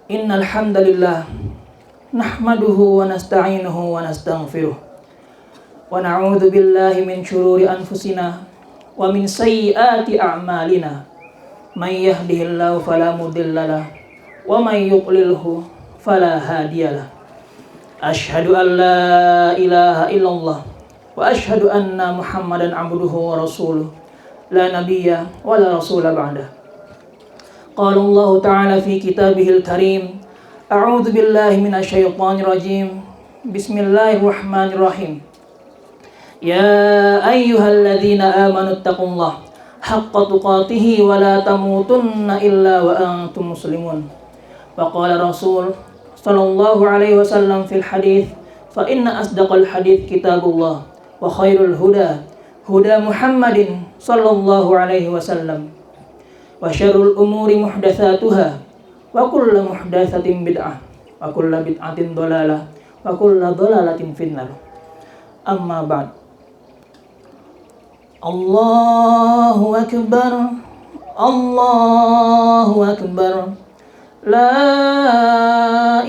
Innal hamdalillah nahmaduhu wa nasta'inuhu wa nastaghfiruh wa na'udzu billahi min shururi anfusina wa min sayyiati a'malina. May yahdihillahu fala mudhillalah wa may yudlilhu fala hadiyalah. Asyhadu an la ilaha illallah wa asyhadu anna Muhammadan abduhu wa rasuluh la nabiyya wa la rasula ba'dah. Qala Allah Ta'ala fi kitabihil karim, a'udzu billahi minasyaitonir rajim. Bismillahirrahmanirrahim. Ya ayyuhalladzina amanu taqullaha haqqa tuqatih wa la tamutunna illa wa antum muslimun. Wa qala Rasul sallallahu alaihi wasallam fil hadits, fa inna asdaqal hadits kitabullah wa khairul huda huda Muhammadin sallallahu alaihi wasallam. Wa syarrul umuri muhdatsatuha wa kullu muhdatsatin bid'ah wa kullu bid'atin dhalalah wa kullu dhalalatin finnar. Amma ba'd. Allahu akbar, Allahu akbar, la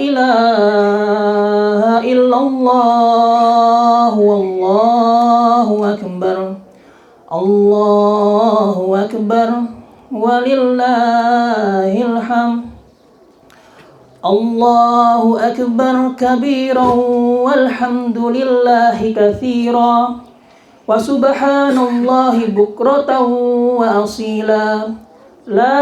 ilaha illallah, wallahu akbar, Allahu akbar, walillahil hamd. Allahu akbar kabiran walhamdulillahi katsiran wa subhanallahi bukratan wa asila. La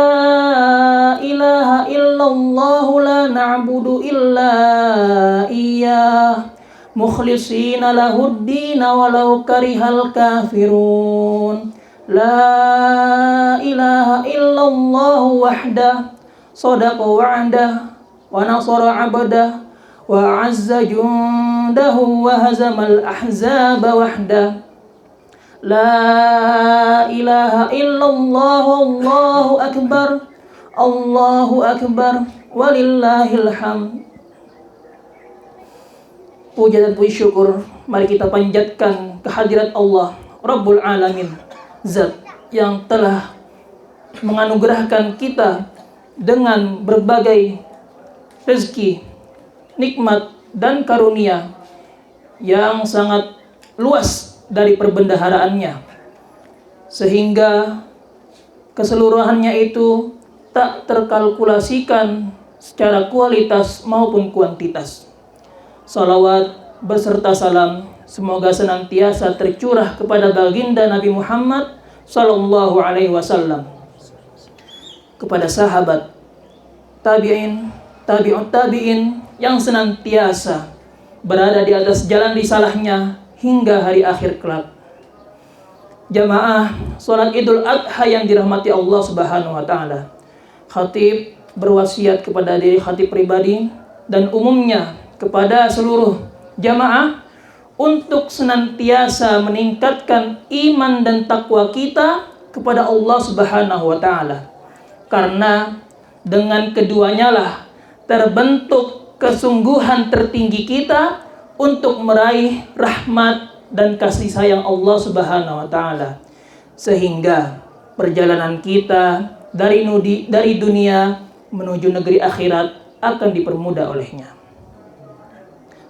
ilaha illallah la na'budu illa iyyah mukhlishina lahud-din walau karihal kafirun. La ilaha illallah wahdah sadaqa wa'dah wa nasara 'abdah wa 'azza jundahu wa hazamal ahzaba wahdah. La ilaha illallah wallahu akbar, Allahu akbar, walillahil hamd. Puja dan puji syukur mari kita panjatkan kehadirat Allah Rabbul Alamin, Zat yang telah menganugerahkan kita dengan berbagai rezeki, nikmat dan karunia yang sangat luas dari perbendaharaannya, sehingga keseluruhannya itu tak terkalkulasikan secara kualitas maupun kuantitas. Salawat beserta salam semoga senantiasa tercurah kepada baginda Nabi Muhammad sallallahu alaihi wasallam, kepada sahabat, tabi'in, tabi'ut tabi'in yang senantiasa berada di atas jalan risalahnya hingga hari akhir kelak. Jamaah salat Idul Adha yang dirahmati Allah Subhanahu wa taala. Khatib berwasiat kepada diri khatib pribadi dan umumnya kepada seluruh jamaah untuk senantiasa meningkatkan iman dan takwa kita kepada Allah Subhanahu wa taala. Karena dengan keduanya lah terbentuk kesungguhan tertinggi kita untuk meraih rahmat dan kasih sayang Allah Subhanahu wa taala, sehingga perjalanan kita dari dunia menuju negeri akhirat akan dipermudah olehnya.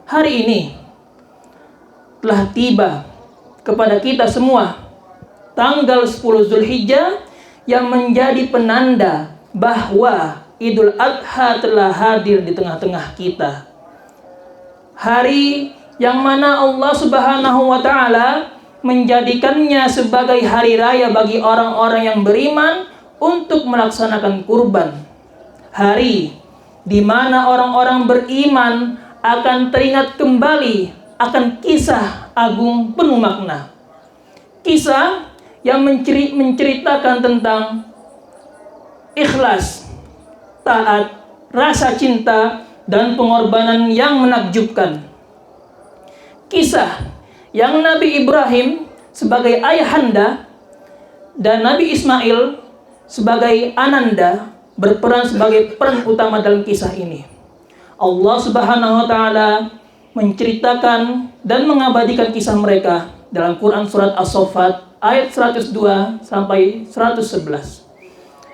Hari ini telah tiba kepada kita semua tanggal 10 Zulhijjah yang menjadi penanda bahwa Idul Adha telah hadir di tengah-tengah kita. Hari yang mana Allah Subhanahu wa taala menjadikannya sebagai hari raya bagi orang-orang yang beriman untuk melaksanakan kurban. Hari di mana orang-orang beriman akan teringat kembali akan kisah agung penuh makna. Kisah yang menceritakan tentang ikhlas, taat, rasa cinta, dan pengorbanan yang menakjubkan. Kisah yang Nabi Ibrahim sebagai ayahanda dan Nabi Ismail sebagai ananda berperan sebagai peran utama dalam kisah ini. Allah Subhanahu wa taala menceritakan dan mengabadikan kisah mereka dalam Quran surat As-Saffat ayat 102 sampai 111.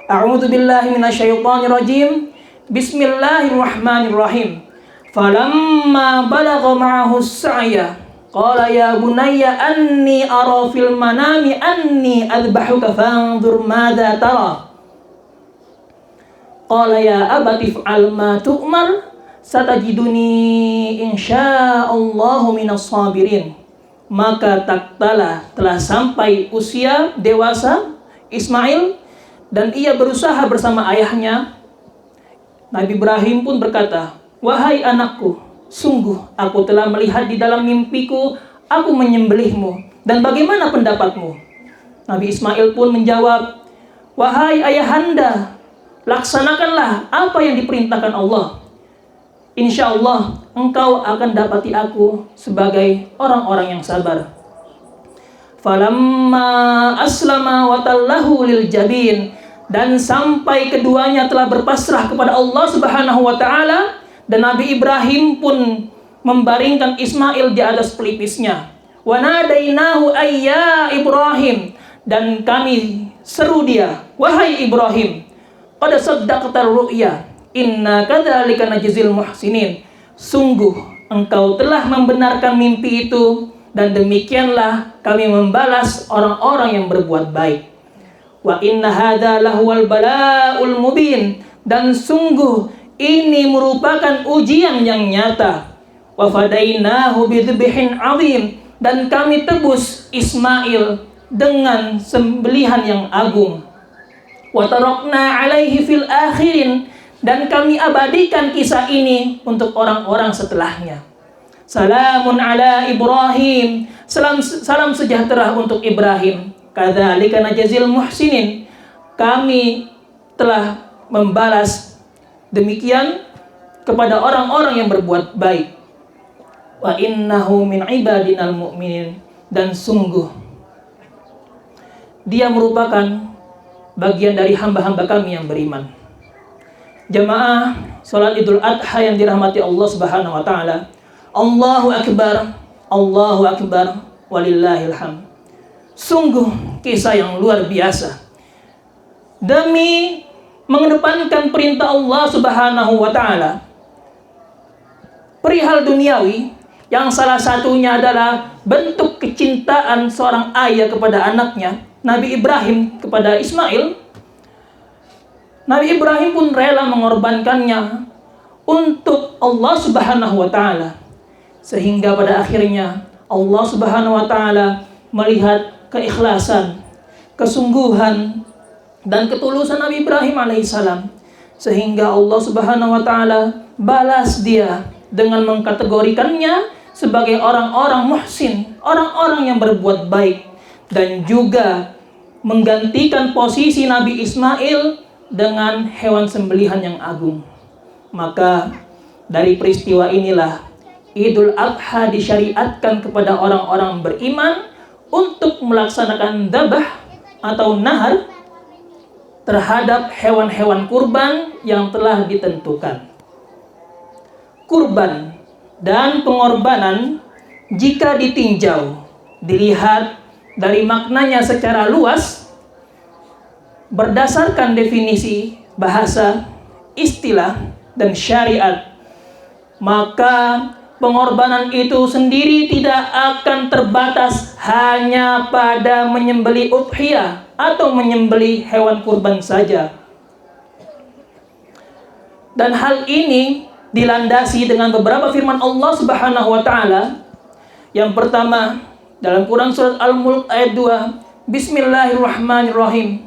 A'udzu billahi minasyaitonir rajim. Bismillahirrahmanirrahim. Falamma balagha ma'ahu as-sa'ya qala ya bunayya anni ara fil manami anni adbahuka fanzur madza tara. Qala ya abati fa'al ma tu'mar satajiduni insyaallahu minas sabirin. Maka tatkala telah sampai usia dewasa Ismail dan ia berusaha bersama ayahnya, Nabi Ibrahim pun berkata, "Wahai anakku, sungguh aku telah melihat di dalam mimpiku aku menyembelihmu, dan bagaimana pendapatmu?" Nabi Ismail pun menjawab, "Wahai ayahanda, laksanakanlah apa yang diperintahkan Allah. Insya Allah engkau akan dapati aku sebagai orang-orang yang sabar." Falamma aslama wa tallahu lil jabin, dan sampai keduanya telah berpasrah kepada Allah Subhanahu wa taala, dan Nabi Ibrahim pun membaringkan Ismail di atas pelipisnya. Wa nadainahu ayya Ibrahim, dan kami seru dia, "Wahai Ibrahim, qad saddaqtar ru'ya, inna kadzalika najzil muhsinin." Sungguh engkau telah membenarkan mimpi itu, dan demikianlah kami membalas orang-orang yang berbuat baik. Wa inna hadza lahuwal bala'ul mubin, dan sungguh ini merupakan ujian yang nyata. Wa fadainahu bidzibhin 'adzim, dan kami tebus Ismail dengan sembelihan yang agung. Wa tarakna 'alaihi fil akhirin, dan kami abadikan kisah ini untuk orang-orang setelahnya. Salamun ala Ibrahim, salam sejahtera untuk Ibrahim. Kadzalika najzil muhsinin, kami telah membalas demikian kepada orang-orang yang berbuat baik. Wa innahu min ibadinal mu'minin, dan sungguh dia merupakan bagian dari hamba-hamba kami yang beriman. Jamaah salat Idul Adha yang dirahmati Allah Subhanahu wa taala. Allahu akbar, Allahu akbar, walillahil hamd. Sungguh kisah yang luar biasa. Demi mengedepankan perintah Allah Subhanahu wa taala, perihal duniawi yang salah satunya adalah bentuk kecintaan seorang ayah kepada anaknya, Nabi Ibrahim kepada Ismail. Nabi Ibrahim pun rela mengorbankannya untuk Allah Subhanahu wa taala, sehingga pada akhirnya Allah Subhanahu wa taala melihat keikhlasan, kesungguhan dan ketulusan Nabi Ibrahim alaihissalam, sehingga Allah Subhanahu wa taala balas dia dengan mengkategorikannya sebagai orang-orang muhsin, orang-orang yang berbuat baik, dan juga menggantikan posisi Nabi Ismail dengan hewan sembelihan yang agung. Maka dari peristiwa inilah Idul Adha disyariatkan kepada orang-orang beriman untuk melaksanakan dzabah atau nahar terhadap hewan-hewan kurban yang telah ditentukan. Kurban dan pengorbanan jika ditinjau, dilihat dari maknanya secara luas, berdasarkan definisi bahasa, istilah, dan syariat, maka pengorbanan itu sendiri tidak akan terbatas hanya pada menyembelih udhiyah atau menyembelih hewan kurban saja. Dan hal ini dilandasi dengan beberapa firman Allah Subhanahu wa taala. Yang pertama, dalam Quran surat Al-Mulk ayat 2, Bismillahirrahmanirrahim.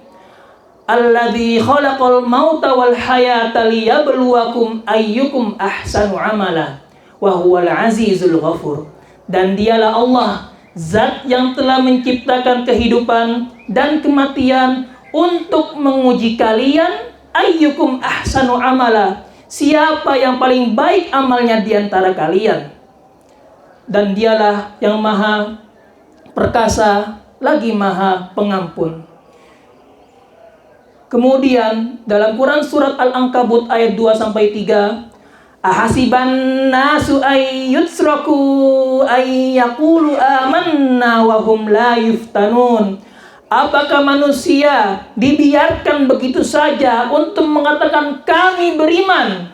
Alladzi khalaqal mauta wal hayata liyabluwakum ayyukum ahsanu amala wa huwal azizul ghafur. Dan dialah Allah, zat yang telah menciptakan kehidupan dan kematian untuk menguji kalian, ayyukum ahsanu amala, siapa yang paling baik amalnya di antara kalian. Dan dialah yang maha perkasa lagi maha pengampun. Kemudian dalam Quran surat Al-Ankabut ayat 2-3, ahasiban nasu ayyutsraku ayyaqulu amanna wa hum la yuftanun Apakah manusia dibiarkan begitu saja untuk mengatakan kami beriman,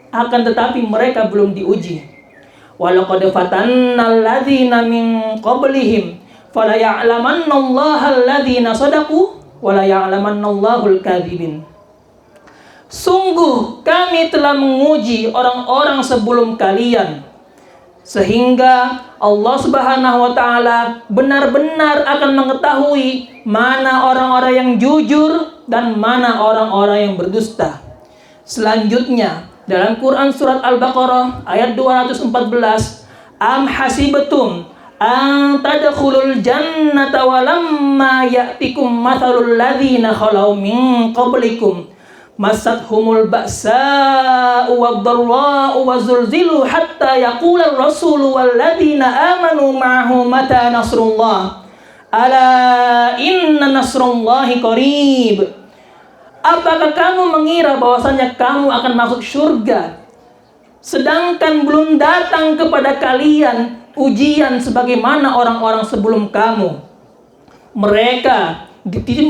akan tetapi mereka belum diuji? Walaqad fatannal ladzina min qablihim fala ya'lamannallaha alladzina shadaqu wala ya'lamannallahul kadzibin. Sungguh kami telah menguji orang-orang sebelum kalian, sehingga Allah Subhanahu wa taala benar-benar akan mengetahui mana orang-orang yang jujur dan mana orang-orang yang berdusta. Selanjutnya dalam Quran surat Al-Baqarah ayat 214, am hasibatum an tadkhulul jannata walamma ya'tikum mathalul ladzina khalau min qablikum masathumul ba'sa'u wad-dharra'u wazulzilu hatta yaqulal rasulu walladzina amanu ma'ahu mata nasrullah ala inna nasrullahi qarib. Apakah kamu mengira bahwasanya kamu akan masuk surga sedangkan belum datang kepada kalian ujian sebagaimana orang-orang sebelum kamu? Mereka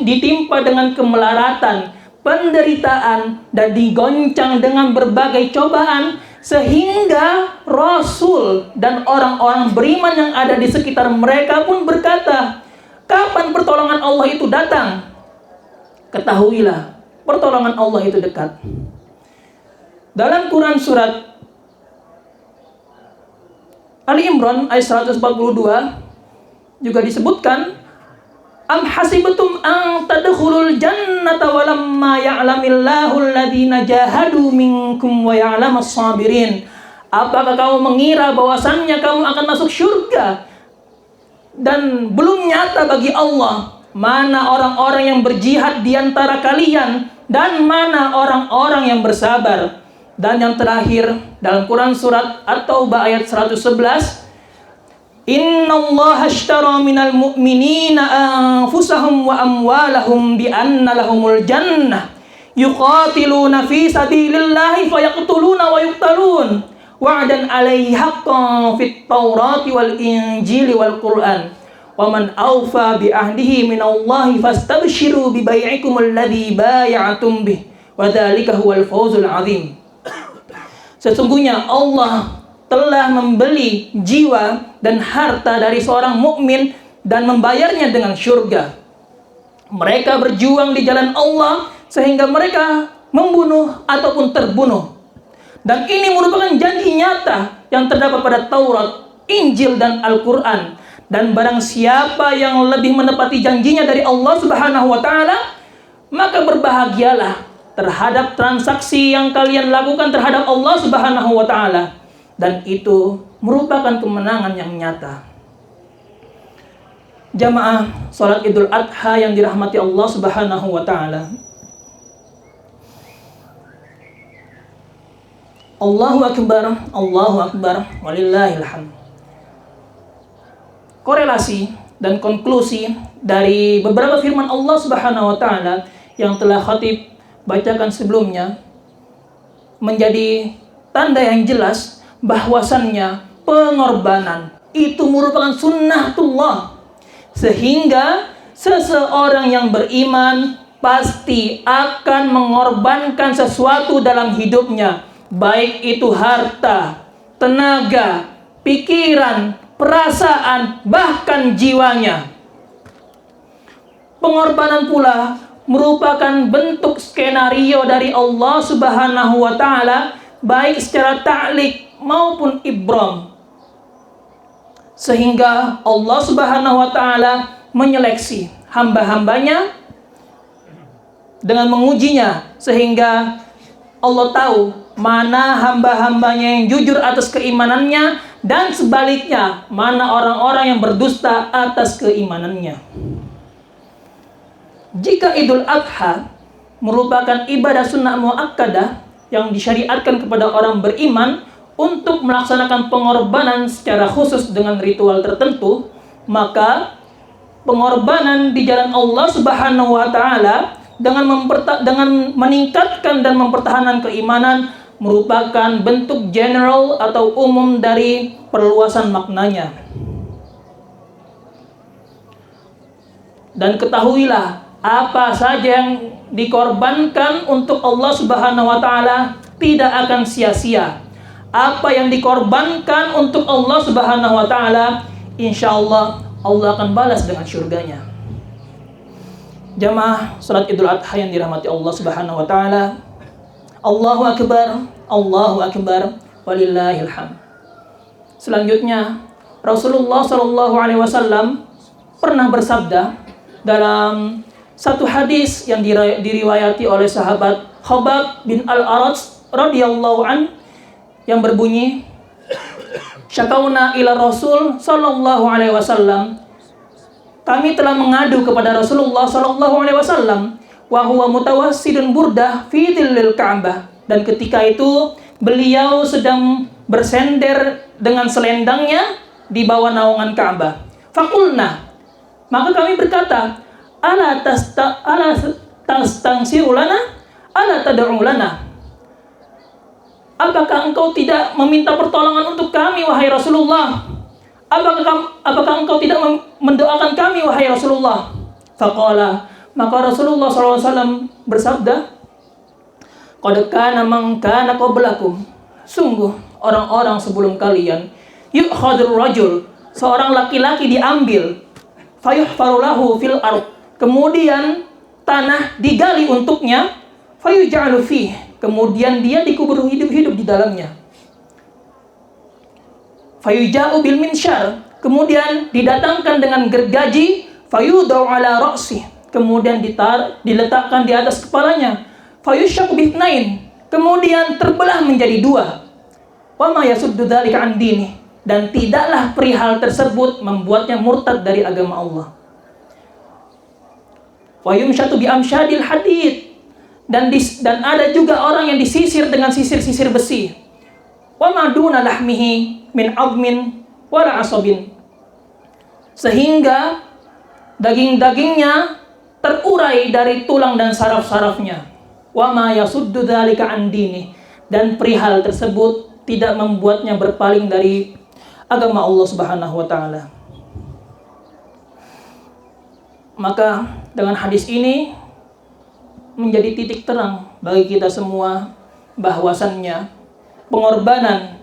ditimpa dengan kemelaratan, penderitaan, dan digoncang dengan berbagai cobaan, sehingga Rasul dan orang-orang beriman yang ada di sekitar mereka pun berkata, kapan pertolongan Allah itu datang? Ketahuilah, pertolongan Allah itu dekat. Dalam Quran surat Ali Imran ayat 142 juga disebutkan, am hasibatum an tadkhulul jannata walamma ya'lamillahu alladhina jahadu minkum wa ya'lamas sabirin. Apakah kamu mengira bahwasannya kamu akan masuk surga dan belum nyata bagi Allah mana orang-orang yang berjihad di antara kalian dan mana orang-orang yang bersabar? Dan yang terakhir dalam Quran surat At-Taubah ayat 111, innallaha ashtara minal mu'minina anfusahum wa amwalahum bi anna lahumul jannah yuqatiluna fi sabilillahi fayaqtuluna wa yuqtalun wa'dan 'alaihi haqqan fit taurati wal injili wal qur'an wa man awfa bi ahdihi minallahi fastabshiru bi bai'ikum alladhi bay'atum bih wa dzalika huwal fawzul 'adzim. Sesungguhnya Allah telah membeli jiwa dan harta dari seorang mukmin dan membayarnya dengan syurga. Mereka berjuang di jalan Allah sehingga mereka membunuh ataupun terbunuh. Dan ini merupakan janji nyata yang terdapat pada Taurat, Injil, dan Al-Quran. Dan barang siapa yang lebih menepati janjinya dari Allah Subhanahu wa taala, maka berbahagialah terhadap transaksi yang kalian lakukan terhadap Allah Subhanahu wa taala, dan itu merupakan kemenangan yang nyata. Jamaah salat Idul Adha yang dirahmati Allah Subhanahu wa taala. Allahu akbar, Allahu akbar, walillahil hamd. Korelasi dan konklusi dari beberapa firman Allah Subhanahu wa taala yang telah khatib bacakan sebelumnya menjadi tanda yang jelas bahwasannya pengorbanan itu merupakan sunnatullah, sehingga seseorang yang beriman pasti akan mengorbankan sesuatu dalam hidupnya, baik itu harta, tenaga, pikiran, perasaan, bahkan jiwanya. Pengorbanan pula merupakan bentuk skenario dari Allah Subhanahu wa taala, baik secara ta'liq maupun ibram, sehingga Allah Subhanahu wa taala menyeleksi hamba-hambanya dengan mengujinya, sehingga Allah tahu mana hamba-hambanya yang jujur atas keimanannya, dan sebaliknya mana orang-orang yang berdusta atas keimanannya. Jika Idul Adha merupakan ibadah sunnah muakkadah yang disyariatkan kepada orang beriman untuk melaksanakan pengorbanan secara khusus dengan ritual tertentu, maka pengorbanan di jalan Allah Subhanahu wa taala dengan meningkatkan dan mempertahankan keimanan merupakan bentuk general atau umum dari perluasan maknanya. Dan ketahuilah, apa saja yang dikorbankan untuk Allah Subhanahu wa taala tidak akan sia-sia. Apa yang dikorbankan untuk Allah Subhanahu wa taala, insyaallah Allah akan balas dengan surganya. Jamaah salat Idul Adha yang dirahmati Allah Subhanahu wa taala. Allahu akbar, Allahu akbar, walillahil hamd. Selanjutnya, Rasulullah sallallahu alaihi wasallam pernah bersabda dalam satu hadis yang diriwayati oleh sahabat Khabbab bin Al-Arat radhiyallahu an, yang berbunyi, syakauna ila Rasul sallallahu alaihi wasallam, kami telah mengadu kepada Rasulullah sallallahu alaihi wasallam, wa huwa mutawassidun burdah fi dhillil Ka'bah, dan ketika itu beliau sedang bersender dengan selendangnya di bawah naungan Ka'bah. Faqulna, maka kami berkata, ala tastansiru lana, ala tad'u lana. Apakah engkau tidak meminta pertolongan untuk kami, wahai Rasulullah? Apakah engkau tidak mendoakan kami, wahai Rasulullah? Faqala, maka Rasulullah SAW bersabda, qad kana man kana qablakum, sungguh orang-orang sebelum kalian, yu'khadur rajul, seorang laki-laki diambil, fayuhfaru lahu fil ardh, kemudian tanah digali untuknya, fayuj'alu fih, kemudian dia dikubur hidup-hidup di dalamnya. Fayuja'u bil minsyar, kemudian didatangkan dengan gergaji, fayudau ala ra'sih, kemudian diletakkan di atas kepalanya, fayusyaku bithnain, kemudian terbelah menjadi dua. Wa ma yasuddu dzalika an dini, dan tidaklah perihal tersebut membuatnya murtad dari agama Allah. Wa yumshatu bi amsyadil hadid, dan ada juga orang yang disisir dengan sisir-sisir besi. Wa maduna lahmihi min azmin wala asabin, sehingga daging-dagingnya terurai dari tulang dan saraf-sarafnya. Wa ma yasuddu dzalika an dini, dan perihal tersebut tidak membuatnya berpaling dari agama Allah Subhanahu wa taala. Maka dengan hadis ini menjadi titik terang bagi kita semua bahwasannya pengorbanan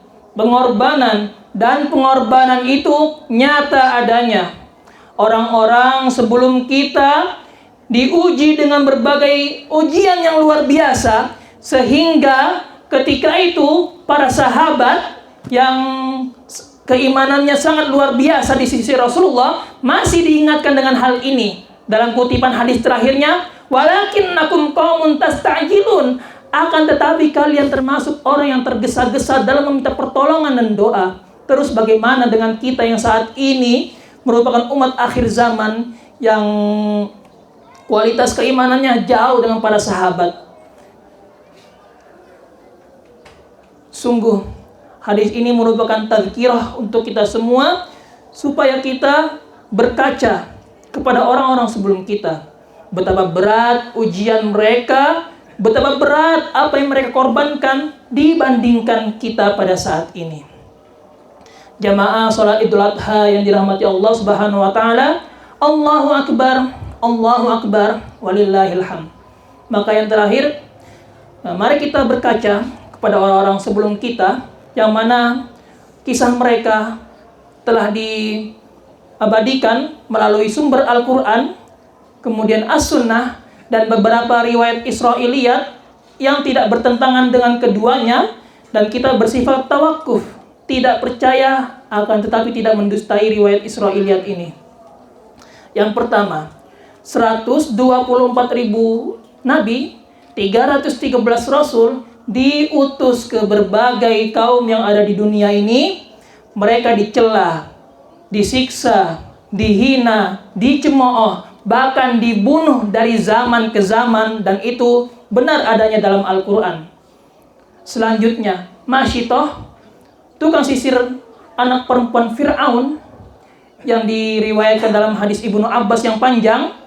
itu nyata adanya. Orang-orang sebelum kita diuji dengan berbagai ujian yang luar biasa, sehingga ketika itu para sahabat yang keimanannya sangat luar biasa di sisi Rasulullah masih diingatkan dengan hal ini. Dalam kutipan hadis terakhirnya, walakinnakum qaumun tasta'jilun, akan tetapi kalian termasuk orang yang tergesa-gesa dalam meminta pertolongan dan doa. Terus bagaimana dengan kita yang saat ini merupakan umat akhir zaman yang kualitas keimanannya jauh dengan para sahabat? Sungguh hadis ini merupakan tazkirah untuk kita semua, supaya kita berkaca kepada orang-orang sebelum kita. Betapa berat ujian mereka, betapa berat apa yang mereka korbankan dibandingkan kita pada saat ini. Jamaah salat Idul Adha yang dirahmati Allah Subhanahu wa taala, Allahu akbar, Allahu akbar, walillahil hamd. Maka yang terakhir, mari kita berkaca kepada orang-orang sebelum kita, yang mana kisah mereka telah diabadikan melalui sumber Al-Quran, kemudian As-Sunnah, dan beberapa riwayat Israiliyat yang tidak bertentangan dengan keduanya, dan kita bersifat tawakuf, tidak percaya akan tetapi tidak mendustai riwayat Israiliyat ini. Yang pertama, 124.000 nabi, 313 rasul diutus ke berbagai kaum yang ada di dunia ini. Mereka dicela, disiksa, dihina, dicemooh, bahkan dibunuh dari zaman ke zaman, dan itu benar adanya dalam Al-Quran. Selanjutnya, Masyitoh, tukang sisir anak perempuan Fir'aun, yang diriwayatkan dalam hadis Ibnu Abbas yang panjang,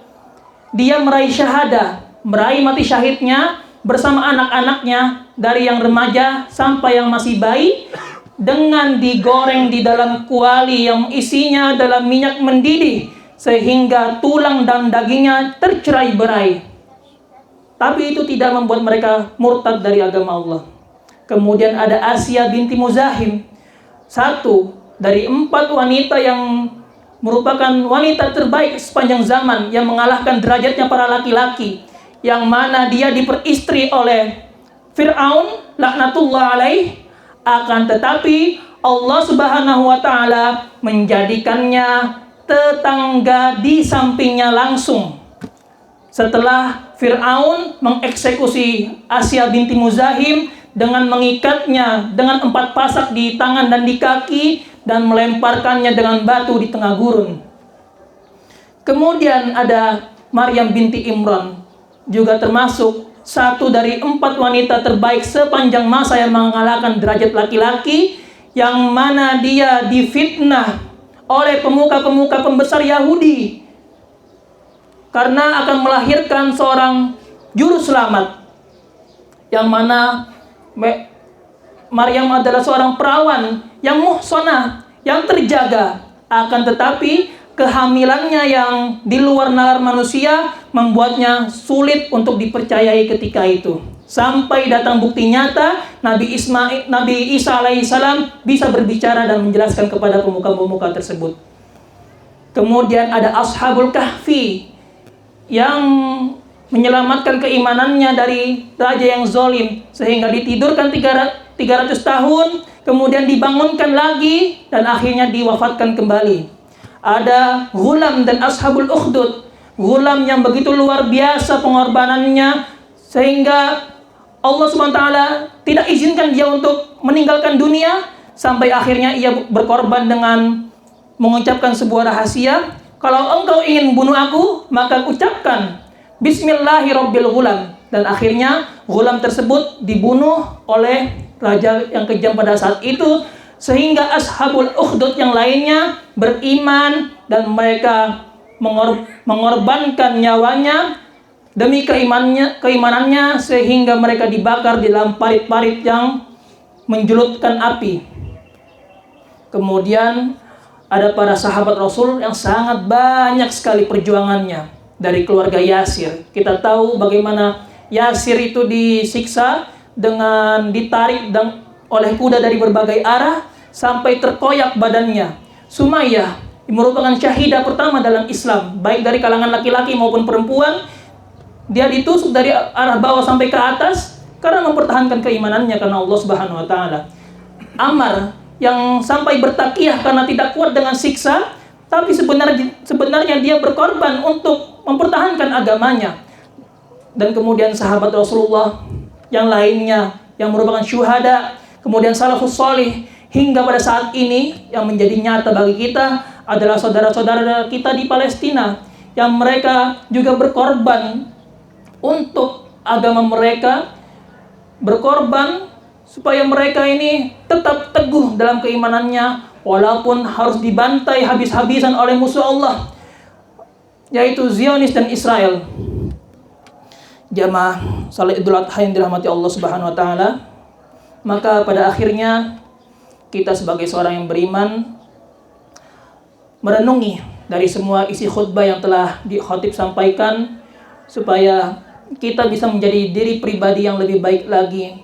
dia meraih syahadah, meraih mati syahidnya bersama anak-anaknya, dari yang remaja sampai yang masih bayi, dengan digoreng di dalam kuali yang isinya dalam minyak mendidih, sehingga tulang dan dagingnya tercerai-berai. Tapi itu tidak membuat mereka murtad dari agama Allah. Kemudian ada Asia binti Muzahim, satu dari 4 wanita yang merupakan wanita terbaik sepanjang zaman, yang mengalahkan derajatnya para laki-laki, yang mana dia diperistri oleh Fir'aun laknatullah alaih. Akan tetapi Allah Subhanahu wa taala menjadikannya tetangga di sampingnya langsung. Setelah Fir'aun mengeksekusi Asia binti Muzahim dengan mengikatnya dengan 4 pasak di tangan dan di kaki dan melemparkannya dengan batu di tengah gurun. Kemudian ada Maryam binti Imran, juga termasuk satu dari 4 wanita terbaik sepanjang masa yang mengalahkan derajat laki-laki, yang mana dia difitnah oleh pemuka-pemuka pembesar Yahudi karena akan melahirkan seorang juru selamat, yang mana Maryam adalah seorang perawan yang muhsanah, yang terjaga. Akan tetapi kehamilannya yang di luar nalar manusia membuatnya sulit untuk dipercayai ketika itu. Sampai datang bukti nyata, Nabi Isa alaihissalam bisa berbicara dan menjelaskan kepada pemuka-pemuka tersebut. Kemudian ada Ashabul Kahfi yang menyelamatkan keimanannya dari raja yang zalim, sehingga ditidurkan 300 tahun, kemudian dibangunkan lagi dan akhirnya diwafatkan kembali. Ada Ghulam dan Ashabul Ukhdud, Ghulam yang begitu luar biasa pengorbanannya sehingga Allah SWT tidak izinkan dia untuk meninggalkan dunia, sampai akhirnya ia berkorban dengan mengucapkan sebuah rahasia, kalau engkau ingin bunuh aku, maka ucapkan Bismillahirabbil Ghulam. Dan akhirnya Ghulam tersebut dibunuh oleh raja yang kejam pada saat itu, sehingga Ashabul Ukhdud yang lainnya beriman dan mereka mengorbankan nyawanya demi keimanannya, sehingga mereka dibakar di dalam parit-parit yang menjulutkan api. Kemudian ada para sahabat Rasul yang sangat banyak sekali perjuangannya. Dari keluarga Yasir, kita tahu bagaimana Yasir itu disiksa dengan ditarik oleh kuda dari berbagai arah sampai terkoyak badannya. Sumayyah merupakan syahidah pertama dalam Islam, baik dari kalangan laki-laki maupun perempuan. Dia ditusuk dari arah bawah sampai ke atas karena mempertahankan keimanannya karena Allah Subhanahu wa taala. Ammar yang sampai bertakiyah karena tidak kuat dengan siksa, tapi sebenarnya dia berkorban untuk mempertahankan agamanya. Dan kemudian sahabat Rasulullah yang lainnya yang merupakan syuhada, kemudian salafus salih, hingga pada saat ini yang menjadi nyata bagi kita adalah saudara-saudara kita di Palestina yang mereka juga berkorban untuk agama mereka, berkorban supaya mereka ini tetap teguh dalam keimanannya walaupun harus dibantai habis-habisan oleh musuh Allah, yaitu Zionis dan Israel. Jamaah salat Idul Adha yang dirahmati Allah Subhanahu wa taala, maka pada akhirnya kita sebagai seorang yang beriman merenungi dari semua isi khutbah yang telah dikhatib sampaikan, supaya kita bisa menjadi diri pribadi yang lebih baik lagi.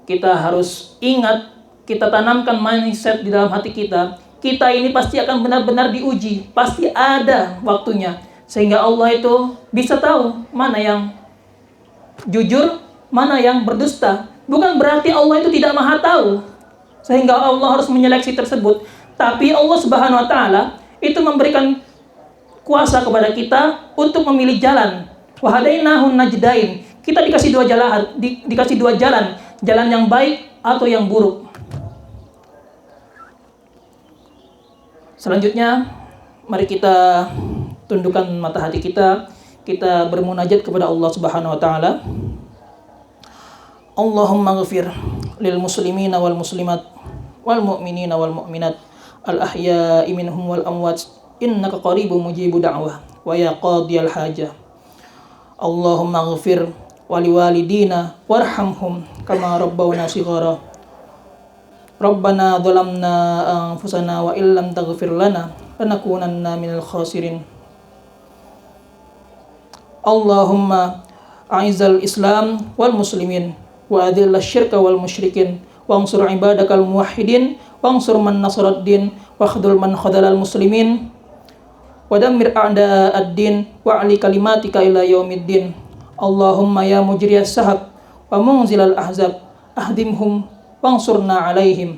Kita harus ingat, kita tanamkan mindset di dalam hati kita. Kita ini pasti akan benar-benar diuji, pasti ada waktunya, sehingga Allah itu bisa tahu mana yang jujur, mana yang berdusta. Bukan berarti Allah itu tidak maha tahu, sehingga Allah harus menyeleksi tersebut. Tapi Allah Subhanahu wa taala itu memberikan kuasa kepada kita untuk memilih jalan. Wahadainahun najdain. Kita dikasih dua jalan, jalan yang baik atau yang buruk. Selanjutnya, mari kita tundukkan mata hati kita bermunajat kepada Allah Subhanahu wa taala. Allahumma ghfir lil muslimina wal muslimat wal mu'minina wal mu'minat al ahya'i minhum wal amwat innaka qaribun mujibud da'wah wa ya qadiyal hajah. Allahumma ghfir wali walidina warhamhum kama rabbawna shighara. Rabbana dhalamna anfusana wa illam taghfir lana lanakunanna minal khasirin. Allahumma a'izzal Islam wal muslimin wa adhil syirka wal musyrikin wansur ibadakal muwahhidin wansur man nasarad din wa khudul man khadalal muslimin wa dammir a'da'ad din wa ali kalimatika ila yaumiddin. Allahumma ya mujriyas sahab wa munzilal ahzab ahdimhum wansurna alaihim.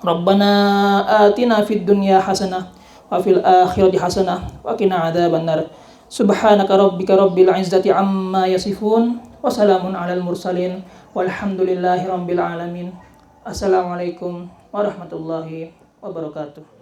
Rabbana atina fid dunya hasanah wa fil akhirati hasanah wa qina adzabannar. Subhanaka rabbika rabbil izzati amma yasifun wa salamun alal mursalin walhamdulillahi rabbil alamin. Assalamualaikum warahmatullahi wabarakatuh.